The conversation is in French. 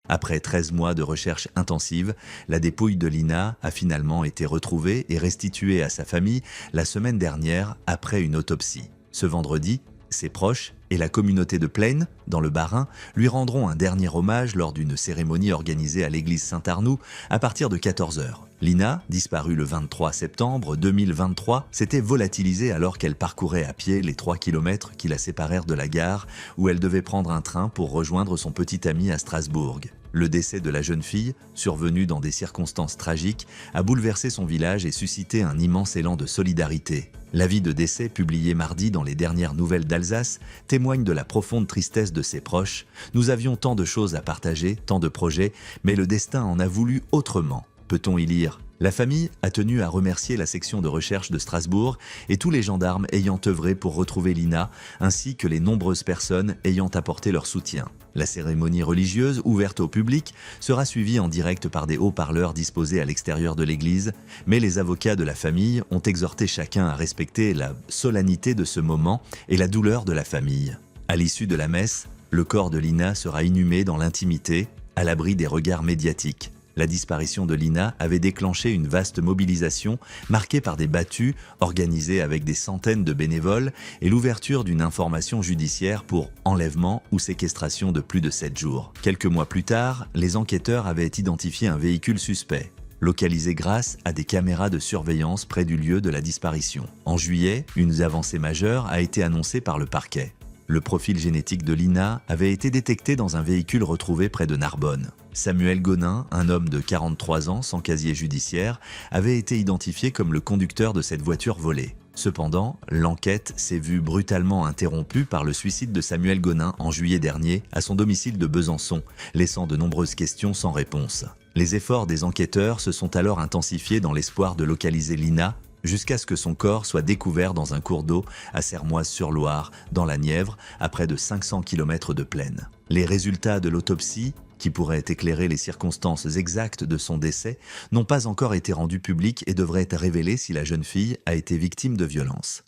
Après 13 mois de recherche intensive, la dépouille de Lina a finalement été retrouvée et restituée à sa famille la semaine dernière après une autopsie. Ce vendredi, ses proches et la communauté de Plaine, dans le Bas-Rhin, lui rendront un dernier hommage lors d'une cérémonie organisée à l'église Saint-Arnoux à partir de 14 h. Lina, disparue le 23 septembre 2023, s'était volatilisée alors qu'elle parcourait à pied les 3 kilomètres qui la séparèrent de la gare où elle devait prendre un train pour rejoindre son petit ami à Strasbourg. Le décès de la jeune fille, survenu dans des circonstances tragiques, a bouleversé son village et suscité un immense élan de solidarité. L'avis de décès publié mardi dans les dernières nouvelles d'Alsace témoigne de la profonde tristesse de ses proches. Nous avions tant de choses à partager, tant de projets, mais le destin en a voulu autrement. Peut-on y lire ? La famille a tenu à remercier la section de recherche de Strasbourg et tous les gendarmes ayant œuvré pour retrouver Lina, ainsi que les nombreuses personnes ayant apporté leur soutien. La cérémonie religieuse, ouverte au public, sera suivie en direct par des haut-parleurs disposés à l'extérieur de l'église, mais les avocats de la famille ont exhorté chacun à respecter la solennité de ce moment et la douleur de la famille. À l'issue de la messe, le corps de Lina sera inhumé dans l'intimité, à l'abri des regards médiatiques. La disparition de Lina avait déclenché une vaste mobilisation marquée par des battues organisées avec des centaines de bénévoles et l'ouverture d'une information judiciaire pour enlèvement ou séquestration de plus de 7 jours. Quelques mois plus tard, les enquêteurs avaient identifié un véhicule suspect, localisé grâce à des caméras de surveillance près du lieu de la disparition. En juillet, une avancée majeure a été annoncée par le parquet. Le profil génétique de Lina avait été détecté dans un véhicule retrouvé près de Narbonne. Samuel Gonin, un homme de 43 ans sans casier judiciaire, avait été identifié comme le conducteur de cette voiture volée. Cependant, l'enquête s'est vue brutalement interrompue par le suicide de Samuel Gonin en juillet dernier à son domicile de Besançon, laissant de nombreuses questions sans réponse. Les efforts des enquêteurs se sont alors intensifiés dans l'espoir de localiser Lina, jusqu'à ce que son corps soit découvert dans un cours d'eau à Sermoise-sur-Loire, dans la Nièvre, à près de 500 km de plaine. Les résultats de l'autopsie, qui pourraient éclairer les circonstances exactes de son décès, n'ont pas encore été rendus publics et devraient être révélés si la jeune fille a été victime de violences.